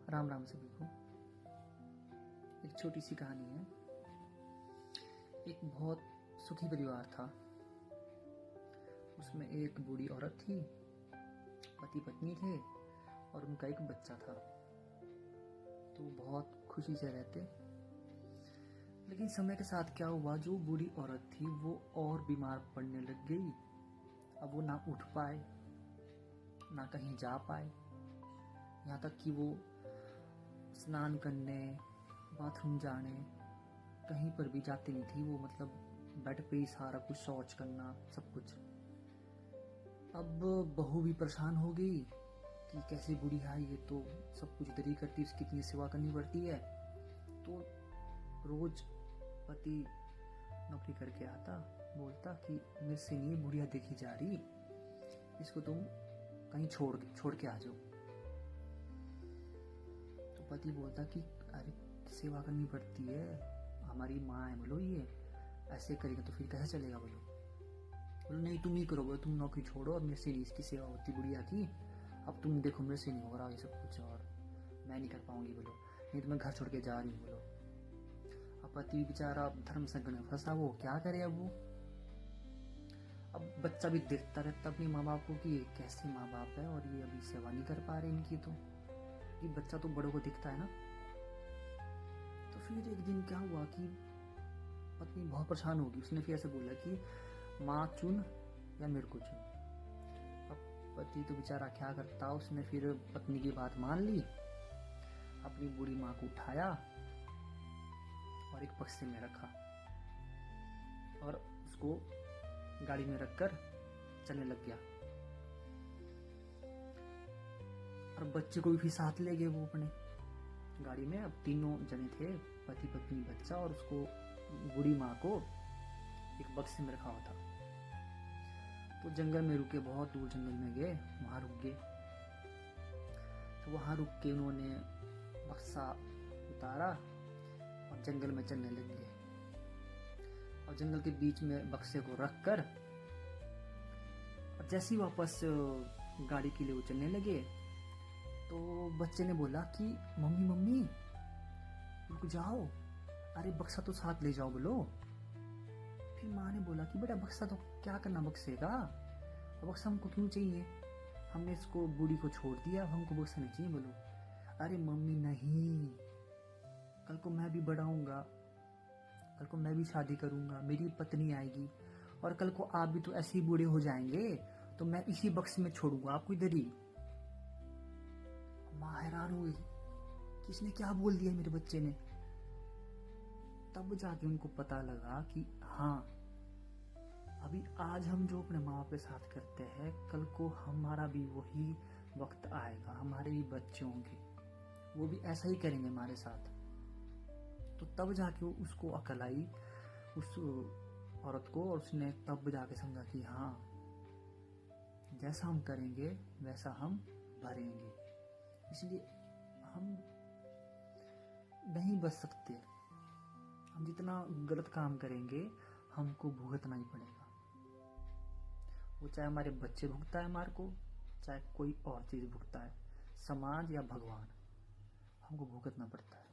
राम राम सभी को। एक छोटी सी कहानी है। एक बहुत सुखी परिवार था। उसमें एक बूढ़ी औरत थी, पति पत्नी थे और उनका एक बच्चा था। तो वो बहुत खुशी से रहते। लेकिन समय के साथ क्या हुआ, जो बूढ़ी औरत थी वो और बीमार पड़ने लग गई। अब वो ना उठ पाए, ना कहीं जा पाए, यहाँ तक कि वो स्नान करने, बाथरूम जाने, कहीं पर भी जाती नहीं थी। वो मतलब बेड पे ही सारा कुछ शौच करना, सब कुछ। अब बहू भी परेशान हो गई कि कैसे बूढ़ी है ये, तो सब कुछ इधर ही करती, उसकी इतनी सेवा करनी पड़ती है। तो रोज पति नौकरी करके आता, बोलता कि मेरे से नहीं बुढ़िया देखी जा रही, इसको तुम कहीं छोड़ के आ जाओ। तो पति बोलता कि अरे सेवा करनी पड़ती है, हमारी माँ है, बोलो ये ऐसे करेगा तो फिर कैसे चलेगा। बोलो नहीं तुम ही करो, बोलो तुम नौकरी छोड़ो, अब मेरे से नहीं इसकी सेवा होती बुढ़िया की, अब तुम देखो मेरे से नहीं हो रहा ये सब कुछ और मैं नहीं कर पाऊंगी। बोलो नहीं तो मैं घर छोड़ के जा रही हूँ। बोलो अब पति बेचारा धर्म संकट में फंसा, वो क्या करे। अब वो अब बच्चा भी देखता रहता अपने माँ बाप को कि ये कैसे माँ बाप है और ये अभी सेवा नहीं कर पा रहे इनकी। तो कि बच्चा तो बड़ों को दिखता है ना। तो फिर एक दिन क्या हुआ कि पत्नी बहुत परेशान होगी। उसने फिर ऐसे बोला कि माँ चुन या मेरे को चुन। अब पति तो बेचारा क्या करता, उसने फिर पत्नी की बात मान ली, अपनी बूढ़ी माँ को उठाया और एक बक्से में रखा और उसको गाड़ी में रखकर चलने लग गया। और बच्चे को भी फिर साथ ले गए वो अपने गाड़ी में। अब तीनों जने थे, पति पत्नी बच्चा, और उसको बूढ़ी माँ को एक बक्से में रखा हुआ था। तो जंगल में रुके, बहुत दूर जंगल में गए, वहां रुक गए। तो वहां रुक के उन्होंने बक्सा उतारा और जंगल में चलने लग गए। और जंगल के बीच में बक्से को रखकर और जैसे ही वापस गाड़ी के लिए वो चलने लगे, तो बच्चे ने बोला कि मम्मी मम्मी रुक जाओ, अरे बक्सा तो साथ ले जाओ। बोलो फिर माँ ने बोला कि बेटा बक्सा तो क्या करना बक्से का, बक्सा हमको क्यों चाहिए, हमने इसको बूढ़ी को छोड़ दिया, हमको बक्सा नहीं चाहिए। बोलो अरे मम्मी नहीं, कल को मैं भी बड़ा होऊंगा, कल को मैं भी शादी करूंगा, मेरी पत्नी आएगी और कल को आप भी तो ऐसे ही बूढ़े हो जाएंगे, तो मैं इसी बक्से में छोड़ूंगा आपको इधर ही। माँ हैरान हुई कि इसने क्या बोल दिया मेरे बच्चे ने। तब जाके उनको पता लगा कि हाँ, अभी आज हम जो अपने माँ बाप के साथ करते हैं, कल को हमारा भी वही वक्त आएगा, हमारे भी बच्चे होंगे, वो भी ऐसा ही करेंगे हमारे साथ। तो तब जाके उसको अकल आई उस औरत को, और उसने तब जाके समझा कि हाँ, जैसा हम करेंगे वैसा हम भरेंगे। इसलिए हम नहीं बच सकते, हम जितना गलत काम करेंगे हमको भुगतना ही पड़ेगा। वो चाहे हमारे बच्चे भुगता है हमारे को, चाहे कोई और चीज भुगता है, समाज या भगवान, हमको भुगतना पड़ता है।